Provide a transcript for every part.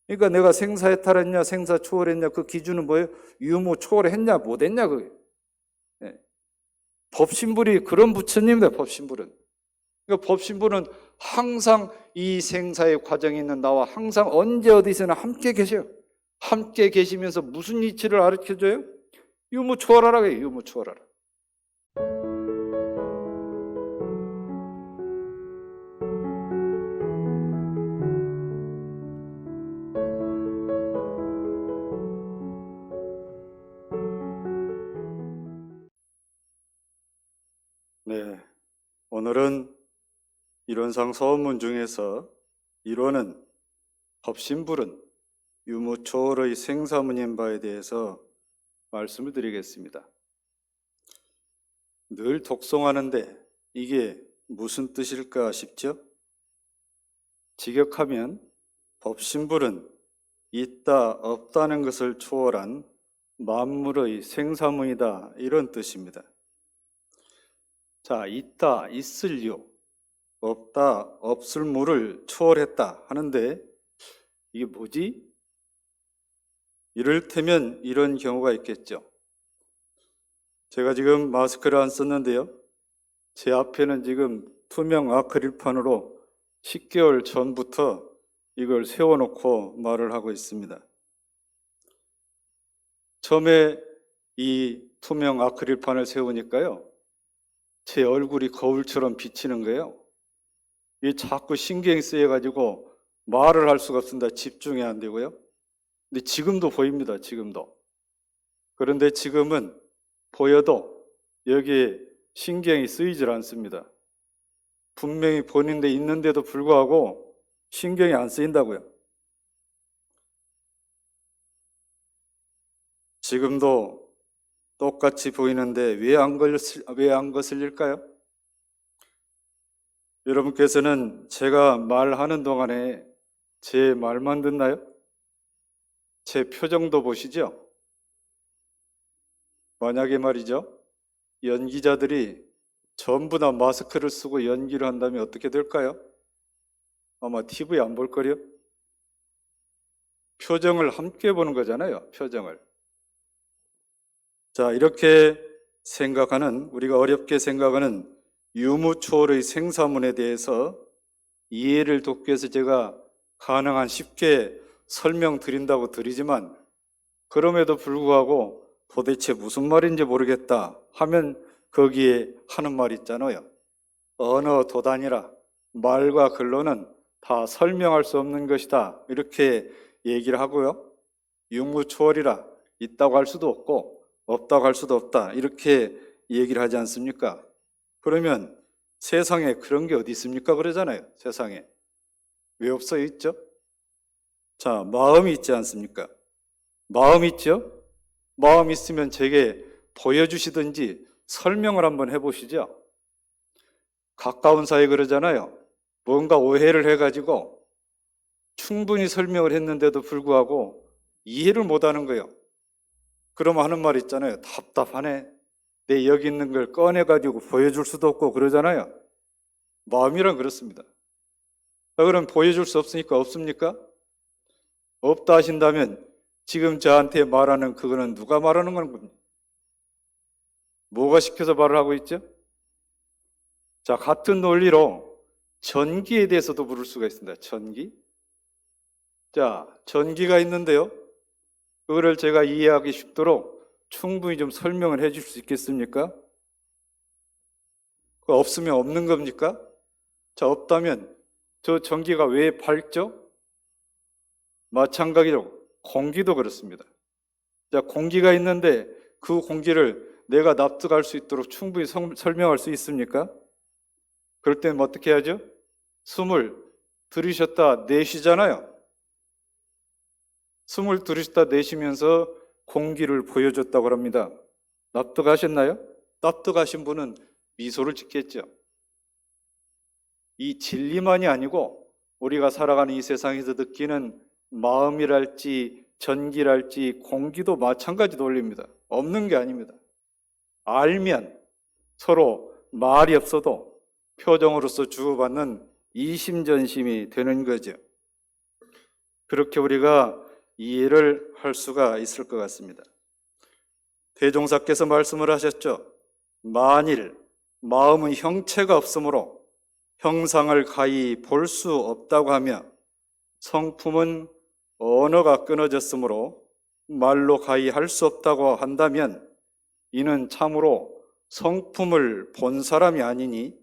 그러니까 내가 생사해탈했냐, 생사초월했냐, 그 기준은 뭐예요? 유무초월했냐, 못했냐, 그게. 예. 법신불이 그런 부처님입니다, 법신불은. 그러니까 법신불은 항상 이 생사의 과정에 있는 나와 항상 언제 어디서나 함께 계셔요. 함께 계시면서 무슨 이치를 가르쳐줘요? 유무초월하라고 해요, 유무초월하라. 네, 오늘은 이론상 서원문 중에서 이론은 법신불은 유무초월의 생사문인바에 대해서 말씀을 드리겠습니다. 늘 독송하는데 이게 무슨 뜻일까 싶죠? 직역하면 법신불은 있다 없다는 것을 초월한 만물의 생사문이다, 이런 뜻입니다. 자, 있다 있을 유, 없다 없을 무를 초월했다 하는데 이게 뭐지? 이를테면 이런 경우가 있겠죠. 제가 지금 마스크를 안 썼는데요, 제 앞에는 지금 투명 아크릴판으로 10개월 전부터 이걸 세워놓고 말을 하고 있습니다. 처음에 이 투명 아크릴판을 세우니까요, 제 얼굴이 거울처럼 비치는 거예요. 이게 자꾸 신경이 쓰여가지고 말을 할 수가 없습니다. 집중이 안 되고요. 근데 지금도 보입니다, 지금도. 그런데 지금은 보여도 여기에 신경이 쓰이질 않습니다. 분명히 보는데 있는데도 불구하고 신경이 안 쓰인다고요. 지금도 똑같이 보이는데 왜 안 거슬릴까요? 여러분께서는 제가 말하는 동안에 제 말만 듣나요? 제 표정도 보시죠? 만약에 말이죠, 연기자들이 전부 다 마스크를 쓰고 연기를 한다면 어떻게 될까요? 아마 TV 안 볼 거요? 표정을 함께 보는 거잖아요, 표정을. 자, 이렇게 생각하는, 우리가 어렵게 생각하는 유무초월의 생사문에 대해서 이해를 돕기 위해서 제가 가능한 쉽게 설명드린다고 드리지만, 그럼에도 불구하고 도대체 무슨 말인지 모르겠다 하면 거기에 하는 말 있잖아요. 언어 도단이라, 말과 글로는 다 설명할 수 없는 것이다, 이렇게 얘기를 하고요. 유무초월이라, 있다고 할 수도 없고 없다고 할 수도 없다, 이렇게 얘기를 하지 않습니까? 그러면 세상에 그런 게 어디 있습니까? 그러잖아요. 세상에 왜 없어 있죠? 자, 마음이 있지 않습니까? 마음 있죠? 마음 있으면 제게 보여주시든지 설명을 한번 해보시죠. 가까운 사이 그러잖아요. 뭔가 오해를 해가지고 충분히 설명을 했는데도 불구하고 이해를 못하는 거예요. 그러면 하는 말 있잖아요. 답답하네. 내 여기 있는 걸 꺼내가지고 보여줄 수도 없고 그러잖아요. 마음이란 그렇습니다. 그럼 보여줄 수 없으니까 없습니까? 없다 하신다면 지금 저한테 말하는 그거는 누가 말하는 겁니까? 뭐가 시켜서 말을 하고 있죠? 자, 같은 논리로 전기에 대해서도 물을 수가 있습니다. 전기. 자, 전기가 있는데요, 그거를 제가 이해하기 쉽도록 충분히 좀 설명을 해줄 수 있겠습니까? 그거 없으면 없는 겁니까? 자, 없다면 저 전기가 왜 밝죠? 마찬가지로 공기도 그렇습니다. 자, 공기가 있는데 그 공기를 내가 납득할 수 있도록 충분히 설명할 수 있습니까? 그럴 때는 어떻게 하죠? 숨을 들이셨다 내쉬잖아요. 숨을 들이셨다 내쉬면서 공기를 보여줬다고 합니다. 납득하셨나요? 납득하신 분은 미소를 짓겠죠. 이 진리만이 아니고 우리가 살아가는 이 세상에서 느끼는 마음이랄지 전기랄지 공기도 마찬가지 논리입니다. 없는 게 아닙니다. 알면 서로 말이 없어도 표정으로서 주고받는 이심전심이 되는 거죠. 그렇게 우리가 이해를 할 수가 있을 것 같습니다. 대종사께서 말씀을 하셨죠. 만일 마음은 형체가 없으므로 형상을 가히 볼 수 없다고 하며 성품은 언어가 끊어졌으므로 말로 가히 할 수 없다고 한다면 이는 참으로 성품을 본 사람이 아니니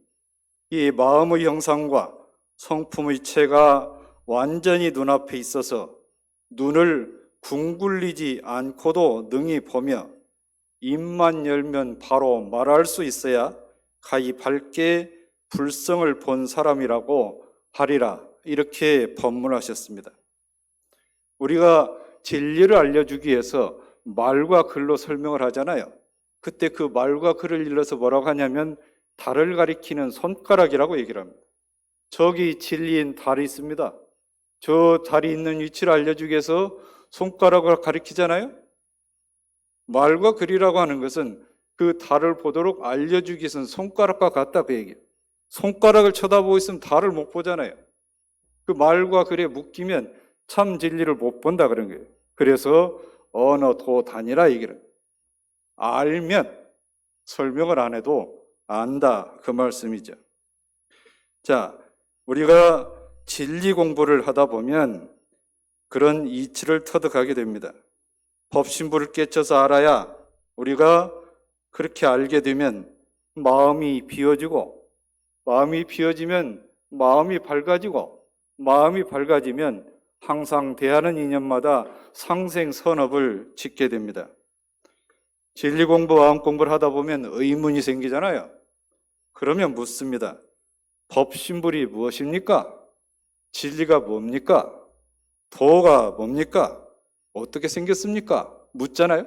이 마음의 형상과 성품의 체가 완전히 눈앞에 있어서 눈을 궁굴리지 않고도 능히 보며 입만 열면 바로 말할 수 있어야 가히 밝게 불성을 본 사람이라고 하리라. 이렇게 법문하셨습니다. 우리가 진리를 알려주기 위해서 말과 글로 설명을 하잖아요. 그때 그 말과 글을 일러서 뭐라고 하냐면 달을 가리키는 손가락이라고 얘기를 합니다. 저기 진리인 달이 있습니다. 저 달이 있는 위치를 알려주기 위해서 손가락을 가리키잖아요. 말과 글이라고 하는 것은 그 달을 보도록 알려주기 위해서는 손가락과 같다 그 얘기예요. 손가락을 쳐다보고 있으면 달을 못 보잖아요. 그 말과 글에 묶이면 참 진리를 못 본다 그런 거예요. 그래서 언어 도단이라 얘기를 알면 설명을 안 해도 안다 그 말씀이죠. 자, 우리가 진리 공부를 하다 보면 그런 이치를 터득하게 됩니다. 법신부를 깨쳐서 알아야 우리가 그렇게 알게 되면 마음이 비워지고, 마음이 비워지면 마음이 밝아지고, 마음이 밝아지면 항상 대하는 인연마다 상생선업을 짓게 됩니다. 진리 공부, 마음 공부를 하다 보면 의문이 생기잖아요. 그러면 묻습니다. 법신불이 무엇입니까? 진리가 뭡니까? 도가 뭡니까? 어떻게 생겼습니까? 묻잖아요.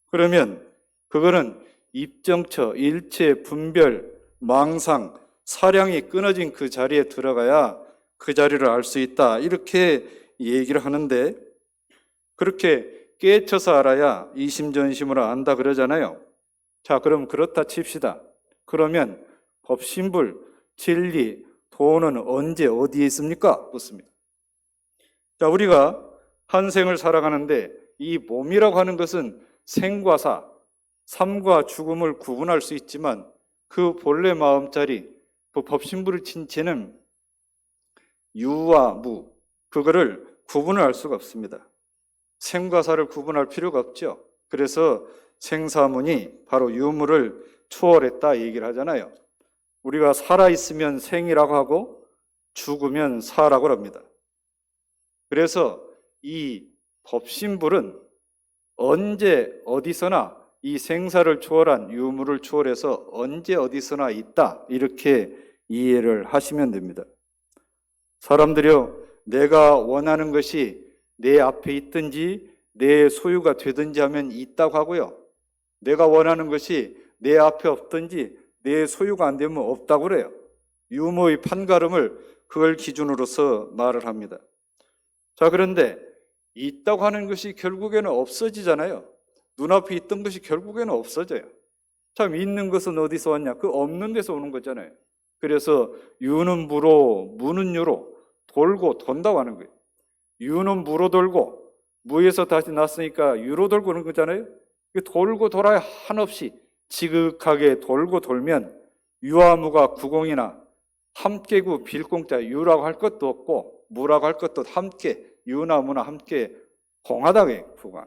그러면 그거는 입정처, 일체, 분별, 망상, 사량이 끊어진 그 자리에 들어가야 그 자리를 알 수 있다. 이렇게 얘기를 하는데 그렇게 깨쳐서 알아야 이심전심으로 안다 그러잖아요. 자, 그럼 그렇다 칩시다. 그러면 법신불, 진리, 도는 언제 어디에 있습니까? 묻습니다. 자, 우리가 한 생을 살아가는데 이 몸이라고 하는 것은 생과 사, 삶과 죽음을 구분할 수 있지만 그 본래 마음자리, 그 법신불을 친 채는 유와 무, 그거를 구분을 할 수가 없습니다. 생과 사를 구분할 필요가 없죠. 그래서 생사문이 바로 유무를 초월했다 얘기를 하잖아요. 우리가 살아있으면 생이라고 하고 죽으면 사라고 합니다. 그래서 이 법신불은 언제 어디서나 이 생사를 초월한 유무를 초월해서 언제 어디서나 있다 이렇게 이해를 하시면 됩니다. 사람들이요, 내가 원하는 것이 내 앞에 있든지 내 소유가 되든지 하면 있다고 하고요, 내가 원하는 것이 내 앞에 없든지 내 소유가 안 되면 없다고 그래요. 유무의 판가름을 그걸 기준으로서 말을 합니다. 자, 그런데 있다고 하는 것이 결국에는 없어지잖아요. 눈앞에 있던 것이 결국에는 없어져요. 참, 있는 것은 어디서 왔냐? 그 없는 데서 오는 거잖아요. 그래서 유는 무로, 무는 유로 돌고 돈다고 하는 거예요. 유는 무로 돌고 무에서 다시 났으니까 유로 돌고 그런 거잖아요. 돌고 돌아야 한없이 지극하게 돌고 돌면 유와 무가 구공이나 함께구 빌공자, 유라고 할 것도 없고 무라고 할 것도 함께, 유나 무나 함께 공하다게 구공.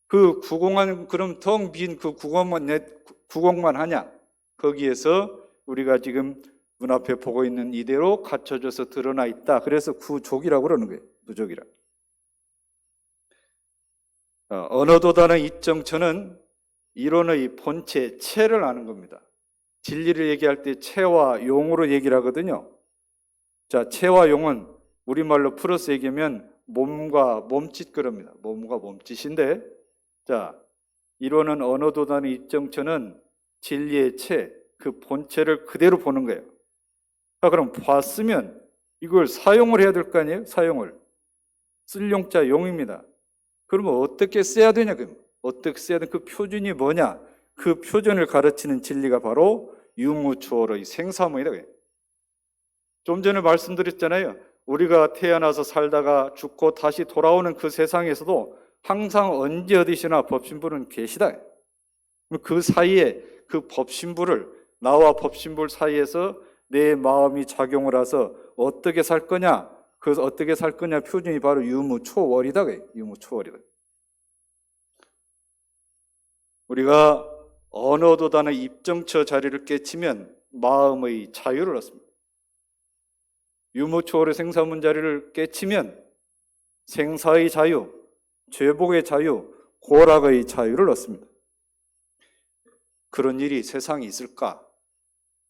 그 구공한, 그럼 텅 빈 그 구공만 하냐? 거기에서 우리가 지금 눈앞에 보고 있는 이대로 갖춰져서 드러나 있다. 그래서 구족이라고 그러는 거예요. 부족이라. 언어도단의 이정처는 이론의 본체, 체를 아는 겁니다. 진리를 얘기할 때 체와 용으로 얘기를 하거든요. 자, 체와 용은 우리말로 풀어서 얘기하면 몸과 몸짓 그럽니다. 몸과 몸짓인데, 자, 이론은 언어도단의 이정처는 진리의 체, 그 본체를 그대로 보는 거예요. 자, 그럼 봤으면 이걸 사용을 해야 될 거 아니에요? 사용을. 쓸 용자 용입니다. 그러면 어떻게 써야 되냐? 그럼 어떻게 써야 되냐? 그 표준이 뭐냐? 그 표준을 가르치는 진리가 바로 유무초월의 생사문이라고 해요. 좀 전에 말씀드렸잖아요. 우리가 태어나서 살다가 죽고 다시 돌아오는 그 세상에서도 항상 언제 어디서나 법신부는 계시다. 그 사이에 그 법신부를, 나와 법신부 사이에서 내 마음이 작용을 해서 어떻게 살 거냐, 그 어떻게 살 거냐 표준이 바로 유무초월이다. 유무초월이다. 우리가 언어도단의 입정처 자리를 깨치면 마음의 자유를 얻습니다. 유무초월의 생사문 자리를 깨치면 생사의 자유, 죄복의 자유, 고락의 자유를 얻습니다. 그런 일이 세상에 있을까?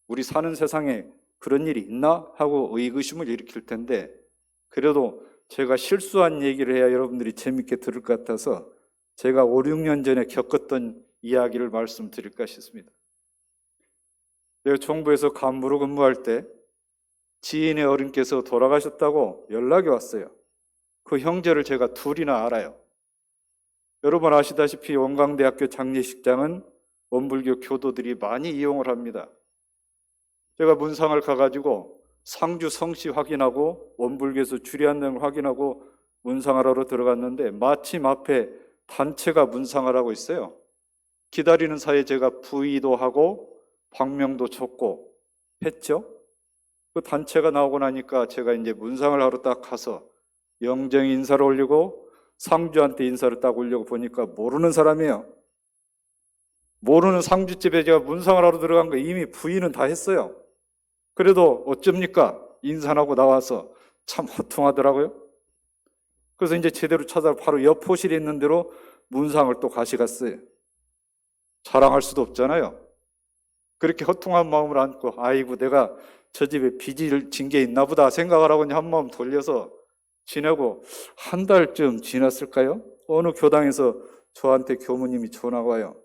우리 사는 세상에 그런 일이 있나? 하고 의구심을 일으킬 텐데, 그래도 제가 실수한 얘기를 해야 여러분들이 재밌게 들을 것 같아서 제가 5, 6년 전에 겪었던 이야기를 말씀드릴까 싶습니다. 내가 정부에서 간부로 근무할 때 지인의 어른께서 돌아가셨다고 연락이 왔어요. 그 형제를 제가 둘이나 알아요. 여러분 아시다시피 원광대학교 장례식장은 원불교 교도들이 많이 이용을 합니다. 제가 문상을 가가지고 상주 성씨 확인하고 원불교에서 주례한 내용을 확인하고 문상을 하러 들어갔는데 마침 앞에 단체가 문상을 하고 있어요. 기다리는 사이에 제가 부의도 하고 방명도 쳤고 했죠. 그 단체가 나오고 나니까 제가 이제 문상을 하러 딱 가서 영정 인사를 올리고 상주한테 인사를 딱 올리고 보니까 모르는 사람이에요. 모르는 상주집에 제가 문상을 하러 들어간 거 이미 부인은 다 했어요. 그래도 어쩝니까? 인사하고 나와서 참 허통하더라고요. 그래서 이제 제대로 찾아 바로 옆 호실에 있는 대로 문상을 또 가져갔어요. 자랑할 수도 없잖아요. 그렇게 허통한 마음을 안고 아이고 내가 저 집에 빚을 진 게 있나 보다 생각을 하고 한 마음 돌려서 지내고 한 달쯤 지났을까요? 어느 교당에서 저한테 교무님이 전화가 와요.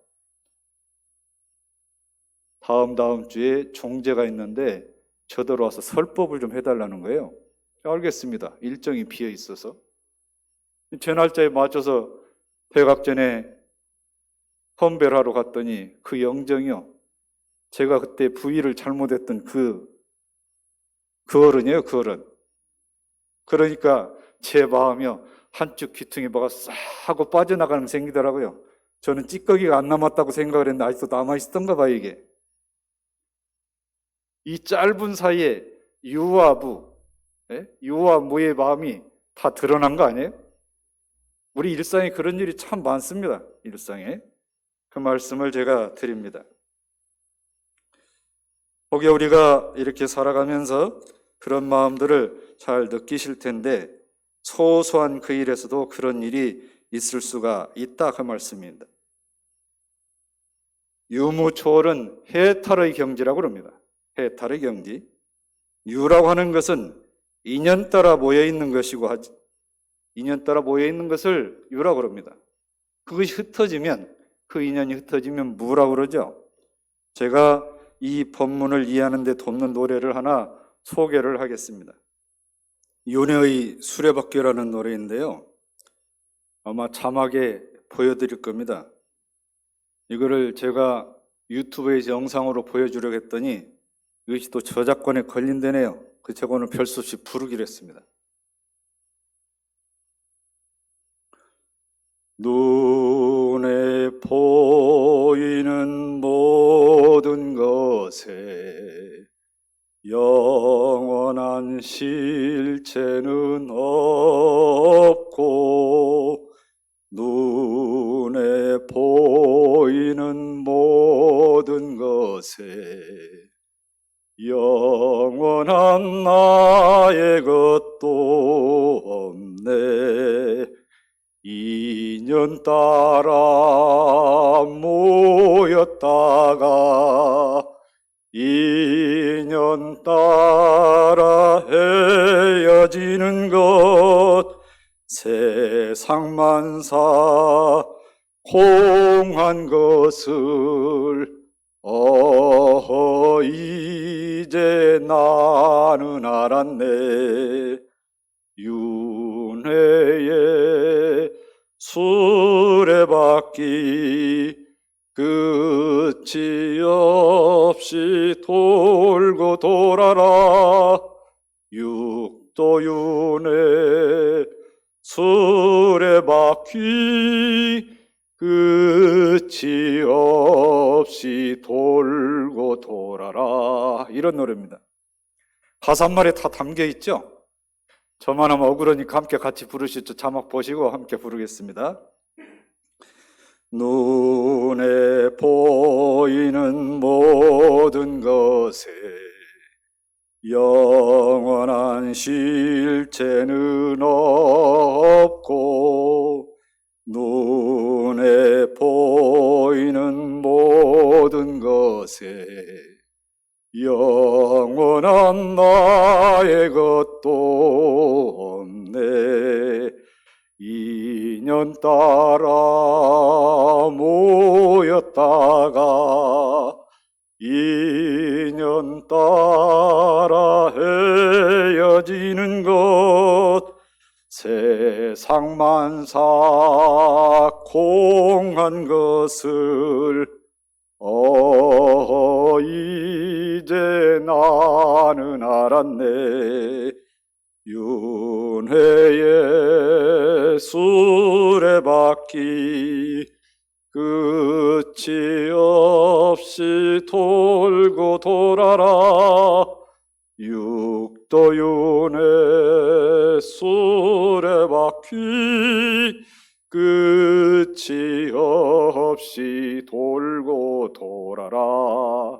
다음 주에 종제가 있는데 저더러 와서 설법을 좀 해달라는 거예요. 알겠습니다. 일정이 비어 있어서. 제 날짜에 맞춰서 대각 전에 헌배를 하러 갔더니 그 영정이요. 제가 그때 부의를 잘못했던 그 어른이에요, 그 어른. 그러니까 제 마음이요. 한쪽 귀퉁이 뭐가 싹 하고 빠져나가는 게 생기더라고요. 저는 찌꺼기가 안 남았다고 생각을 했는데 아직도 남아있었던가 봐요, 이게. 이 짧은 사이에 유와 부, 유와 무의 마음이 다 드러난 거 아니에요? 우리 일상에 그런 일이 참 많습니다. 일상에. 그 말씀을 제가 드립니다. 혹여 우리가 이렇게 살아가면서 그런 마음들을 잘 느끼실 텐데 소소한 그 일에서도 그런 일이 있을 수가 있다 그 말씀입니다. 유무초월은 해탈의 경지라고 합니다. 해탈의 경지. 유라고 하는 것은 인연 따라 모여있는 것이고 인연 따라 모여있는 것을 유라고 합니다. 그것이 흩어지면 그 인연이 흩어지면 무라고 그러죠. 제가 이 법문을 이해하는 데 돕는 노래를 하나 소개를 하겠습니다. 윤회의 수레바퀴라는 노래인데요. 아마 자막에 보여드릴 겁니다. 이거를 제가 유튜브에서 영상으로 보여주려고 했더니 이것이 또 저작권에 걸린다네요. 그래서 제가 오늘 별 수 없이 부르기로 했습니다. 눈에 보이는 모든 것에 영원한 실체는 없고 눈에 보이는 모든 것에 영원한 나의 것도 없네. 인연 따라 모였다가 인연 따라 헤어지는 것 세상만사 공한 것을 이제 나는 알았네. 윤회의 수레바퀴 끝이 없이 돌고 돌아라. 육도윤회 수레바퀴 끝이 없이 돌고 돌아라. 이런 노래입니다. 가사 한 말에 다 담겨 있죠? 저만 하면 억울하니까 함께 같이 부르시죠. 자막 보시고 함께 부르겠습니다. 눈에 보이는 모든 것에 영원한 실체는 없고, 눈에 보이는 모든 것에 영원한 나의 것도 없네. 인연 따라 모였다가 인연 따라 헤어지는 것, 세상 만사 공한 것을 이제 나는 알았네. 윤회의 수레바퀴 끝이 없이 돌고 돌아라. 육도윤회 수레바퀴 끝이 없이 돌고 돌아라.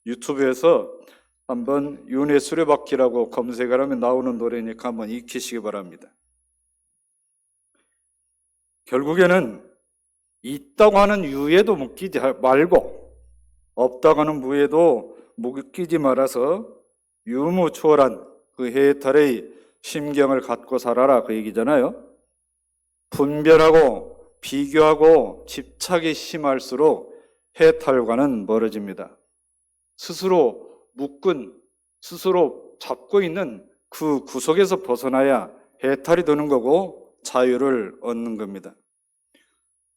유튜브에서 한번 윤회 수레바퀴라고 검색을 하면 나오는 노래니까 한번 익히시기 바랍니다. 결국에는 있다고 하는 유에도 묶이지 말고 없다고 하는 무에도 묶이지 말아서 유무초월한 그 해탈의 심경을 갖고 살아라, 그 얘기잖아요. 분별하고 비교하고 집착이 심할수록 해탈과는 멀어집니다. 스스로 묶은, 스스로 잡고 있는 그 구속에서 벗어나야 해탈이 되는 거고 자유를 얻는 겁니다.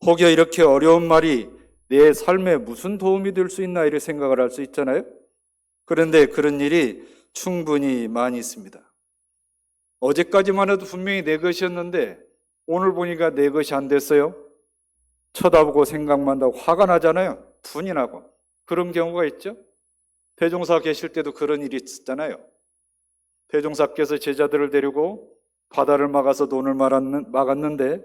혹여 이렇게 어려운 말이 내 삶에 무슨 도움이 될 수 있나 이렇게 생각을 할 수 있잖아요. 그런데 그런 일이 충분히 많이 있습니다. 어제까지만 해도 분명히 내 것이었는데 오늘 보니까 내 것이 안 됐어요. 쳐다보고 생각만 하고 화가 나잖아요. 분이 나고. 그런 경우가 있죠. 대종사 계실 때도 그런 일이 있었잖아요. 대종사께서 제자들을 데리고 바다를 막아서 돈을 막았는데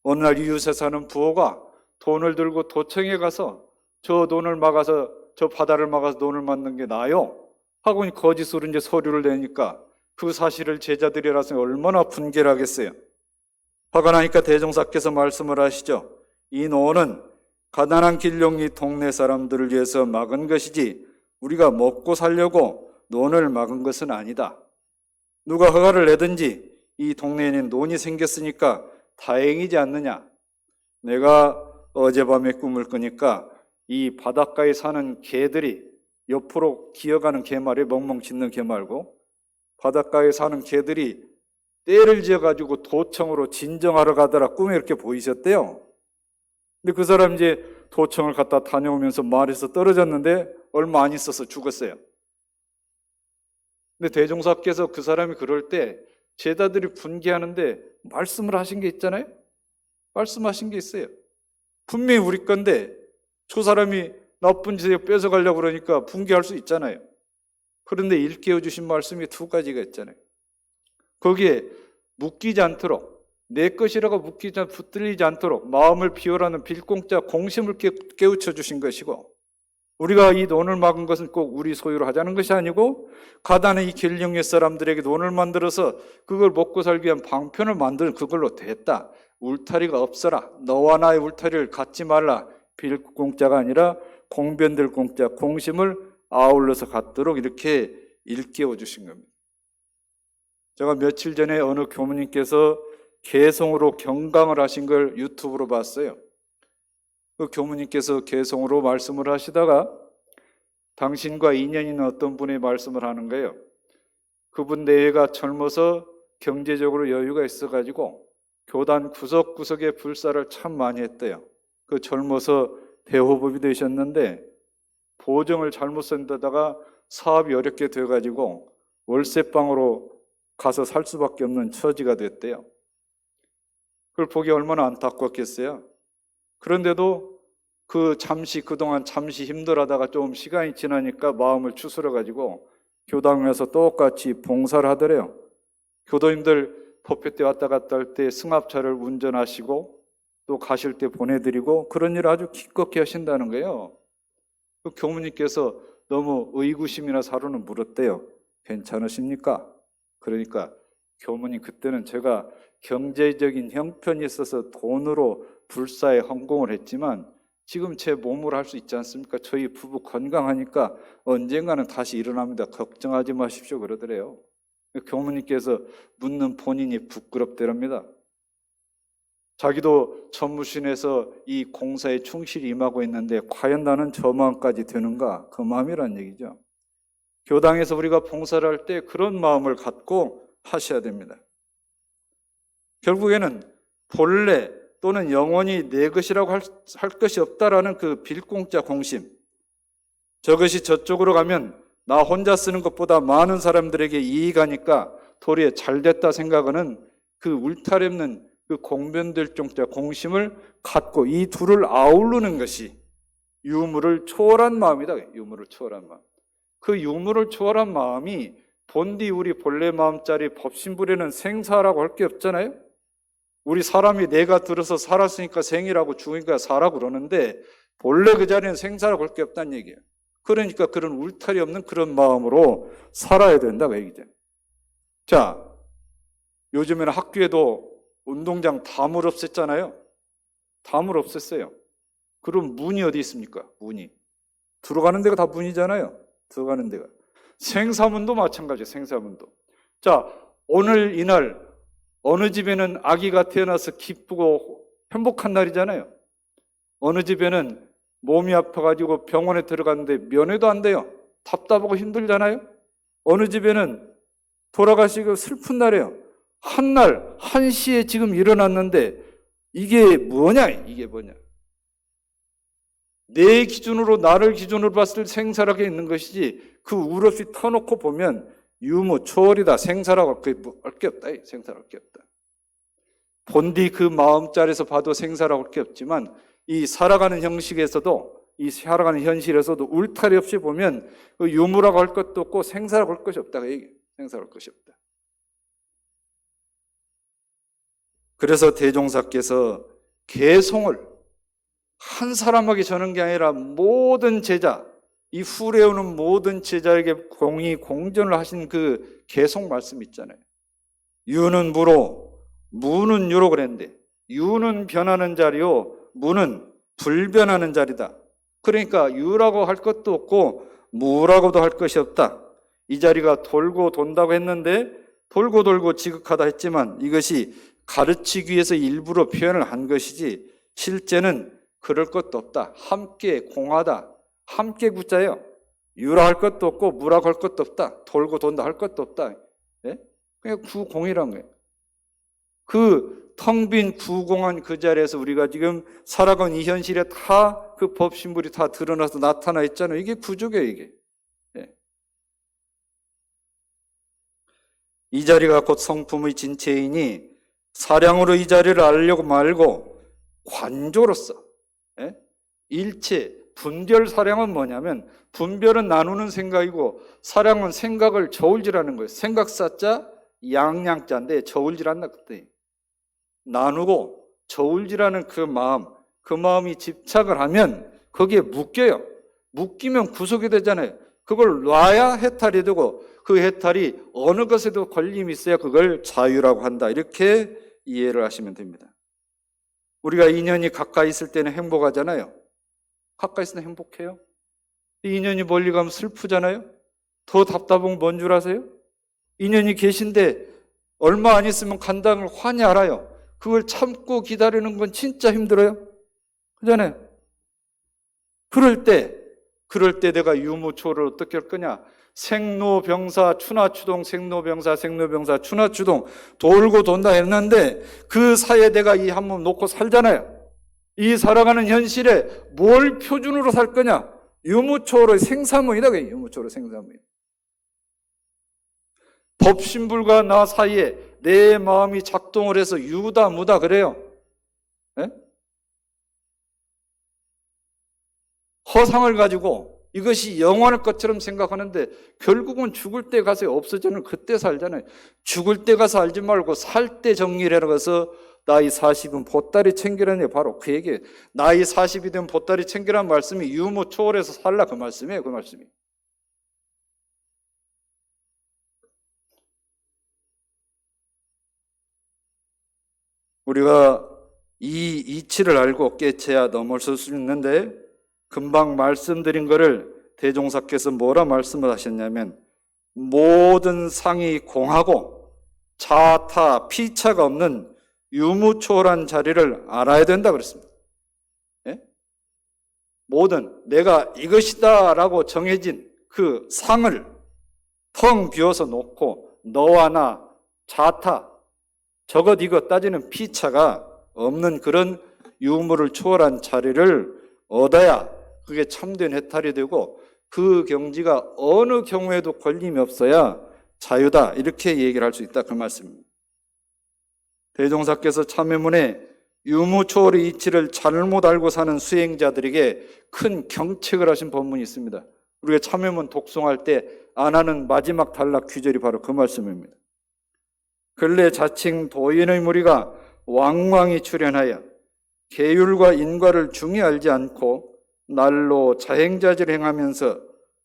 어느 날 이웃에 사는 부호가 돈을 들고 도청에 가서 저 돈을 막아서, 저 바다를 막아서 돈을 막는 게 나아요 하고 거짓으로 이제 서류를 내니까 그 사실을 제자들이 알아서 얼마나 분개를 하겠어요. 화가 나니까 대종사께서 말씀을 하시죠. 이 노는 가난한 길령이 동네 사람들을 위해서 막은 것이지 우리가 먹고 살려고 논을 막은 것은 아니다. 누가 허가를 내든지 이 동네에는 논이 생겼으니까 다행이지 않느냐. 내가 어젯밤에 꿈을 꾸니까 이 바닷가에 사는 개들이 옆으로 기어가는 개 말이에요. 멍멍 짖는 개 말고. 바닷가에 사는 개들이 떼를 지어가지고 도청으로 진정하러 가더라. 꿈에 이렇게 보이셨대요. 근데 그 사람 이제 도청을 갔다 다녀오면서 마을에서 떨어졌는데 얼마 안 있어서 죽었어요. 근데 대종사께서 그 사람이 그럴 때 제자들이 분개하는데 말씀을 하신 게 있잖아요. 말씀하신 게 있어요. 분명히 우리 건데 저 사람이 나쁜 짓에 뺏어가려고 그러니까 분개할 수 있잖아요. 그런데 일깨워 주신 말씀이 두 가지가 있잖아요. 거기에 묶이지 않도록, 내 것이라고 묶이지 않고 붙들리지 않도록 마음을 비워라는 빌공짜 공심을 깨우쳐 주신 것이고, 우리가 이 논을 막은 것은 꼭 우리 소유로 하자는 것이 아니고 가난한 이 길령의 사람들에게 논을 만들어서 그걸 먹고 살기 위한 방편을 만들 그걸로 됐다. 울타리가 없어라. 너와 나의 울타리를 갖지 말라. 빌공짜가 아니라 공변될 공짜, 공심을 아울러서 갖도록 이렇게 일깨워 주신 겁니다. 제가 며칠 전에 어느 교무님께서 개성으로 경강을 하신 걸 유튜브로 봤어요. 그 교무님께서 개성으로 말씀을 하시다가 당신과 인연 있는 어떤 분이 말씀을 하는 거예요. 그분 내외가 젊어서 경제적으로 여유가 있어가지고 교단 구석구석에 불사를 참 많이 했대요. 그 젊어서 대호법이 되셨는데 보증을 잘못 쓴 데다가 사업이 어렵게 돼가지고 월세방으로 가서 살 수밖에 없는 처지가 됐대요. 그걸 보기 얼마나 안타깝겠어요. 그런데도 그동안 잠시 힘들어하다가 좀 시간이 지나니까 마음을 추스러가지고 교당에서 똑같이 봉사를 하더래요. 교도님들 법회 때 왔다 갔다 할 때 승합차를 운전하시고 또 가실 때 보내드리고 그런 일을 아주 기꺼이 하신다는 거예요. 그 교무님께서 너무 의구심이나 사로는 물었대요. 괜찮으십니까? 그러니까 교무님, 그때는 제가 경제적인 형편이 있어서 돈으로 불사에 헌공을 했지만 지금 제 몸으로 할 수 있지 않습니까? 저희 부부 건강하니까 언젠가는 다시 일어납니다. 걱정하지 마십시오. 그러더래요. 교무님께서 묻는 본인이 부끄럽더랍니다. 자기도 전무신에서 이 공사에 충실히 임하고 있는데 과연 나는 저 마음까지 드는가? 그 마음이란 얘기죠. 교당에서 우리가 봉사를 할 때 그런 마음을 갖고 하셔야 됩니다. 결국에는 본래 또는 영원히 내 것이라고 할 것이 없다라는 그 빌공짜 공심, 저것이 저쪽으로 가면 나 혼자 쓰는 것보다 많은 사람들에게 이익하니까 도리어 잘됐다 생각하는 그 울타리 없는 그 공변들종자 공심을 갖고 이 둘을 아우르는 것이 유무를 초월한 마음이다. 유무를 초월한 마음. 그 유무를 초월한 마음이 본디 우리 본래 마음짜리 법신불에는 생사라고 할 게 없잖아요. 우리 사람이 내가 들어서 살았으니까 생이라고 죽으니까 사라고 그러는데 본래 그 자리는 생사라고 할 게 없다는 얘기예요. 그러니까 그런 울타리 없는 그런 마음으로 살아야 된다고 얘기죠. 자, 요즘에는 학교에도 운동장 다물 없앴잖아요. 다물 없앴어요. 그럼 문이 어디 있습니까? 문이. 들어가는 데가 다 문이잖아요. 들어가는 데가. 생사문도 마찬가지예요. 생사문도. 자, 오늘 이날 어느 집에는 아기가 태어나서 기쁘고 행복한 날이잖아요. 어느 집에는 몸이 아파가지고 병원에 들어갔는데 면회도 안 돼요. 답답하고 힘들잖아요. 어느 집에는 돌아가시고 슬픈 날이에요. 한날, 한시에 지금 일어났는데 이게 뭐냐? 이게 뭐냐? 내 기준으로, 나를 기준으로 봤을 때 생사라고 있는 것이지 그 울 없이 터놓고 보면 유무, 초월이다. 생사라고 할 게 없다. 생사라고 할 게 없다. 본디 그 마음자리에서 봐도 생사라고 할 게 없지만 이 살아가는 형식에서도, 이 살아가는 현실에서도 울타리 없이 보면 그 유무라고 할 것도 없고 생사라고 할 것이 없다. 생사라고 할 것이 없다. 그래서 대종사께서 개송을 한 사람에게 전한 게 아니라 모든 제자, 이 후래 오는 모든 제자에게 공전을 하신 그 개송 말씀 있잖아요. 유는 무로, 무는 유로 그랬는데 유는 변하는 자리요, 무는 불변하는 자리다. 그러니까 유라고 할 것도 없고 무라고도 할 것이 없다. 이 자리가 돌고 돈다고 했는데 돌고 돌고 지극하다 했지만 이것이 가르치기 위해서 일부러 표현을 한 것이지 실제는 그럴 것도 없다. 함께 공하다. 함께 구자예요. 유라 할 것도 없고 무라고 할 것도 없다. 돌고 돈다 할 것도 없다. 예? 그냥 구공이란 거예요. 그 텅 빈 구공한 그 자리에서 우리가 지금 살아간 이 현실에 다 그 법신불이 다 드러나서 나타나 있잖아요. 이게 구조예요, 이게. 예. 이 자리가 곧 성품의 진체이니 사량으로 이 자리를 알려고 말고 관조로서, 예? 일체, 분별 사량은 뭐냐면 분별은 나누는 생각이고 사량은 생각을 저울질하는 거예요. 생각사자 양양자인데 저울질한다 그때. 나누고 저울질하는 그 마음이 집착을 하면 거기에 묶여요. 묶이면 구속이 되잖아요. 그걸 놔야 해탈이 되고 그 해탈이 어느 것에도 걸림이 있어야 그걸 자유라고 한다. 이렇게 이해를 하시면 됩니다. 우리가 인연이 가까이 있을 때는 행복하잖아요. 가까이 있으면 행복해요. 인연이 멀리 가면 슬프잖아요. 더 답답한 뭔 줄 아세요? 인연이 계신데 얼마 안 있으면 간다는 걸 환히 알아요. 그걸 참고 기다리는 건 진짜 힘들어요. 그잖아요. 그럴 때 내가 유무초를 어떻게 할 거냐? 생로병사 추나추동, 생로병사 추나추동 돌고 돈다 했는데 그 사이에 내가 이 한 몸 놓고 살잖아요. 이 살아가는 현실에 뭘 표준으로 살 거냐? 유무초로의 생사문이다. 유무초로 생사문. 법신불과 나 사이에 내 마음이 작동을 해서 유다 무다 그래요. 예? 허상을 가지고 이것이 영원할 것처럼 생각하는데 결국은 죽을 때 가서 없어지는 그때 살잖아요. 죽을 때 가서 알지 말고 살 때 정리를 해라 그래서 나이 40은 보따리 챙기라는 게 바로 그 얘기예요. 나이 40이 된 보따리 챙기라는 말씀이 유무 초월해서 살라 그 말씀이에요. 그 말씀이. 우리가 이 이치를 알고 깨쳐야 넘어설 수 있는데 금방 말씀드린 거를 대종사께서 뭐라 말씀을 하셨냐면 모든 상이 공하고 자타 피차가 없는 유무초월한 자리를 알아야 된다 그랬습니다. 예? 모든 내가 이것이다 라고 정해진 그 상을 텅 비워서 놓고 너와 나 자타 저것 이것 따지는 피차가 없는 그런 유무를 초월한 자리를 얻어야 그게 참된 해탈이 되고 그 경지가 어느 경우에도 걸림이 없어야 자유다 이렇게 얘기를 할 수 있다 그 말씀입니다. 대종사께서 참회문에 유무초월의 이치를 잘못 알고 사는 수행자들에게 큰 경책을 하신 본문이 있습니다. 우리가 참회문 독송할 때 안 하는 마지막 단락 귀절이 바로 그 말씀입니다. 근래 자칭 도인의 무리가 왕왕이 출현하여 계율과 인과를 중히 알지 않고 날로 자행자질 행하면서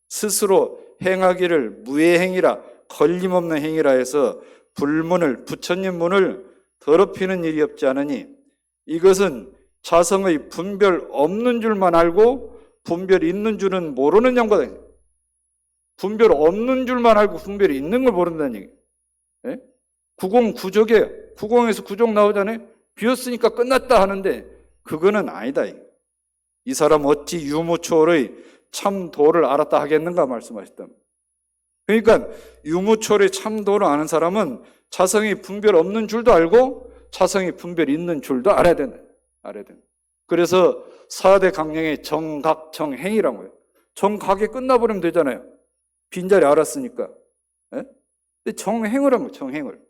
스스로 행하기를 무해행이라 걸림없는 행위라 해서 불문을 부처님 문을 더럽히는 일이 없지 않으니 이것은 자성의 분별 없는 줄만 알고 분별 있는 줄은 모르는 양보다 분별 없는 줄만 알고 분별이 있는 걸 모른다는 얘기예요. 예? 구공구족이에요. 구공에서 구족 나오잖아요. 비었으니까 끝났다 하는데 그거는 아니다. 이 사람 어찌 유무초월의 참도를 알았다 하겠는가 말씀하셨다. 그러니까 유무초월의 참도를 아는 사람은 자성이 분별 없는 줄도 알고 자성이 분별 있는 줄도 알아야 된다. 알아야 된다. 그래서 사대 강령의 정각정행이라고요. 정각이 끝나버리면 되잖아요. 빈자리 알았으니까. 예? 근데 정행을 하면 정행을.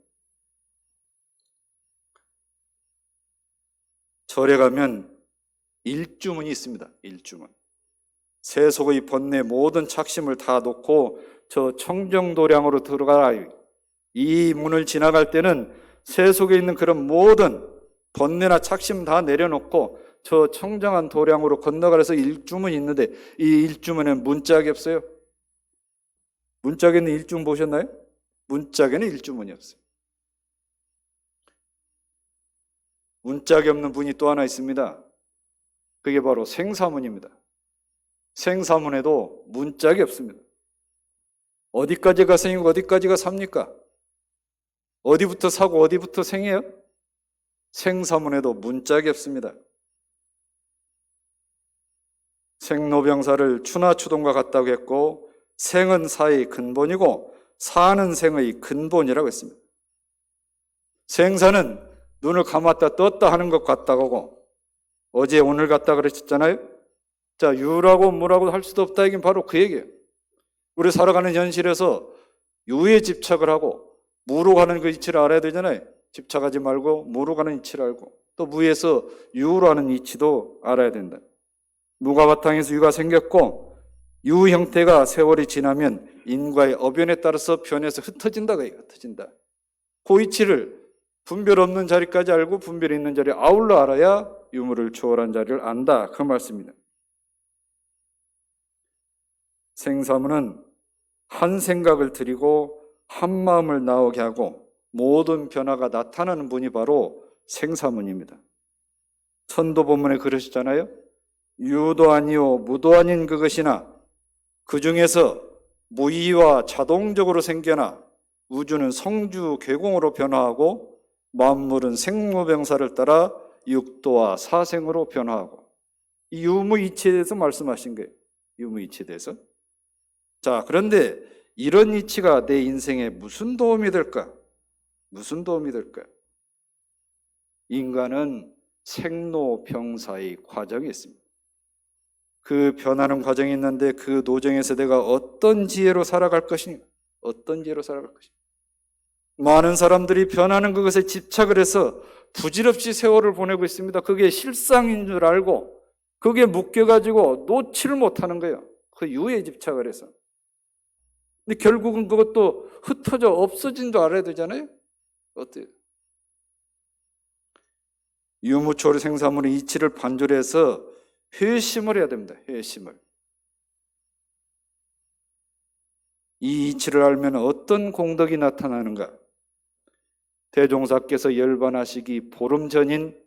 절에 가면 일주문이 있습니다. 일주문. 세속의 번뇌 모든 착심을 다 놓고 저 청정도량으로 들어가라. 이 문을 지나갈 때는 세속에 있는 그런 모든 번뇌나 착심 다 내려놓고 저 청정한 도량으로 건너가서 일주문이 있는데 이 일주문에는 문짝이 없어요. 문짝에는 일주문 보셨나요? 문짝에는 일주문이 없어요. 문짝이 없는 문이 또 하나 있습니다. 그게 바로 생사문입니다. 생사문에도 문짝이 없습니다. 어디까지가 생이고 어디까지가 삽니까? 어디부터 사고 어디부터 생이에요? 생사문에도 문짝이 없습니다. 생로병사를 추나추동과 같다고 했고 생은 사의 근본이고 사는 생의 근본이라고 했습니다. 생사는 눈을 감았다 떴다 하는 것 같다고 하고 어제 오늘 같다 그랬잖아요. 자, 유라고 무라고 할 수도 없다 이긴 바로 그 얘기예요. 우리 살아가는 현실에서 유에 집착을 하고 무로 가는 그 이치를 알아야 되잖아요. 집착하지 말고 무로 가는 이치를 알고 또 무에서 유로 하는 이치도 알아야 된다. 무가 바탕에서 유가 생겼고 유 형태가 세월이 지나면 인과의 어변에 따라서 변해서 흩어진다. 흩어진다. 그 이치를 분별 없는 자리까지 알고 분별이 있는 자리 아울러 알아야 유무를 초월한 자리를 안다. 그 말씀입니다. 생사문은 한 생각을 들이고 한 마음을 나오게 하고 모든 변화가 나타나는 분이 바로 생사문입니다. 천도본문에 그러시잖아요. 유도 아니요 무도 아닌 그것이나 그 중에서 무의와 자동적으로 생겨나 우주는 성주 괴공으로 변화하고 만물은 생로병사를 따라 육도와 사생으로 변화하고 이 유무이치에 대해서 말씀하신 거예요. 유무이치에 대해서. 자, 그런데 이런 이치가 내 인생에 무슨 도움이 될까? 무슨 도움이 될까? 인간은 생로병사의 과정이 있습니다. 그 변하는 과정이 있는데 그 노정에서 내가 어떤 지혜로 살아갈 것인가? 어떤 지혜로 살아갈 것인가? 많은 사람들이 변하는 그것에 집착을 해서 부질없이 세월을 보내고 있습니다. 그게 실상인 줄 알고 그게 묶여가지고 놓지를 못하는 거예요. 그 유에 집착을 해서. 근데 결국은 그것도 흩어져 없어진 줄 알아야 되잖아요. 어때요? 유무초월의 생사문의 이치를 반조해서 회심을 해야 됩니다. 회심을. 이 이치를 알면 어떤 공덕이 나타나는가? 대종사께서 열반하시기 보름 전인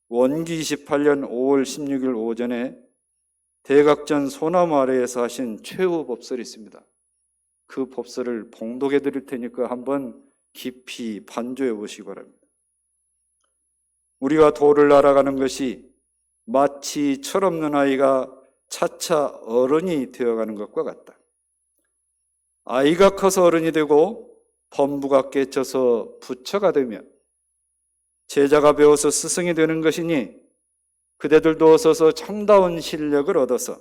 원기 28년 5월 16일 오전에 대각전 소나무 아래에서 하신 최후 법설이 있습니다. 그 법설을 봉독해 드릴 테니까 한번 깊이 반조해 보시기 바랍니다. 우리가 도를 날아가는 것이 마치 철없는 아이가 차차 어른이 되어가는 것과 같다. 아이가 커서 어른이 되고 범부가 깨쳐서 부처가 되며 제자가 배워서 스승이 되는 것이니 그대들도 어서서 참다운 실력을 얻어서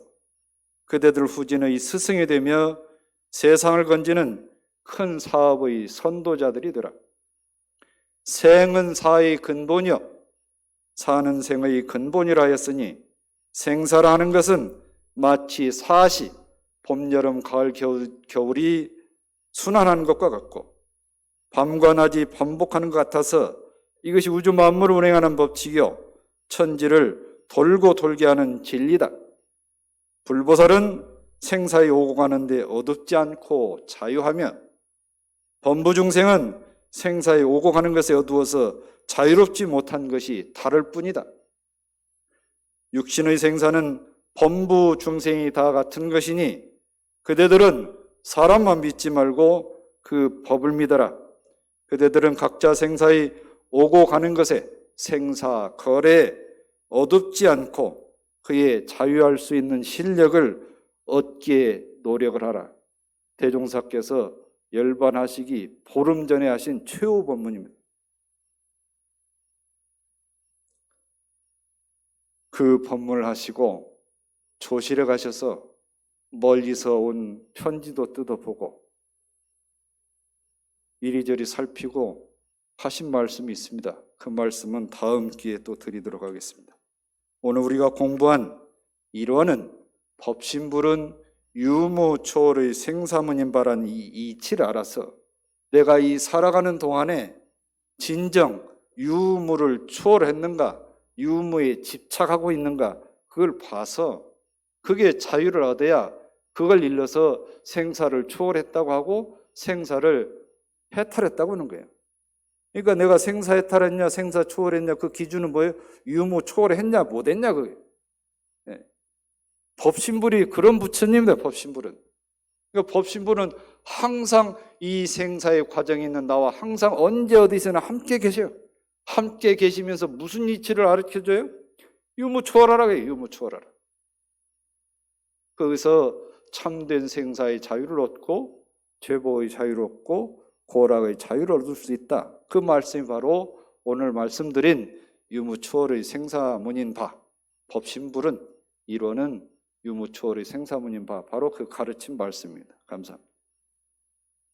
그대들 후진의 스승이 되며 세상을 건지는 큰 사업의 선도자들이 되라. 생은 사의 근본이요 사는 생의 근본이라 하였으니 생사라는 것은 마치 사시 봄, 여름, 가을, 겨울이 순환하는 것과 같고 밤과 낮이 반복하는 것 같아서 이것이 우주 만물을 운행하는 법칙이요 천지를 돌고 돌게 하는 진리다. 불보살은 생사에 오고 가는데 어둡지 않고 자유하며 범부중생은 생사에 오고 가는 것에 어두워서 자유롭지 못한 것이 다를 뿐이다. 육신의 생사는 범부중생이 다 같은 것이니 그대들은 사람만 믿지 말고 그 법을 믿어라. 그대들은 각자 생사에 오고 가는 것에 생사, 거래에 어둡지 않고 그에 자유할 수 있는 실력을 얻기에 노력을 하라. 대종사께서 열반하시기 보름 전에 하신 최후 법문입니다. 그 법문을 하시고 조실에 가셔서 멀리서 온 편지도 뜯어보고 이리저리 살피고 하신 말씀이 있습니다. 그 말씀은 다음 기회에 또 드리도록 하겠습니다. 오늘 우리가 공부한 1원은 법신불은 유무초월의 생사문인바란 이 이치를 알아서 내가 이 살아가는 동안에 진정 유무를 초월했는가, 유무에 집착하고 있는가, 그걸 봐서 그게 자유를 얻어야 그걸 일러서 생사를 초월했다고 하고 생사를 해탈했다고 하는 거예요. 그러니까 내가 생사 해탈했냐, 생사 초월했냐, 그 기준은 뭐예요? 유무 초월했냐, 못했냐, 그게. 네. 법신불이 그런 부처님입니다, 법신불은. 그러니까 법신불은 항상 이 생사의 과정에 있는 나와 항상 언제 어디서나 함께 계셔요. 함께 계시면서 무슨 이치를 가르쳐줘요? 유무 초월하라, 유무 초월하라. 거기서 참된 생사의 자유를 얻고 죄보의 자유를 얻고 고락의 자유를 얻을 수 있다. 그 말씀이 바로 오늘 말씀드린 유무초월의 생사문인 바, 법신불은 1원은 유무초월의 생사문인 바, 바로 그 가르친 말씀입니다. 감사합니다.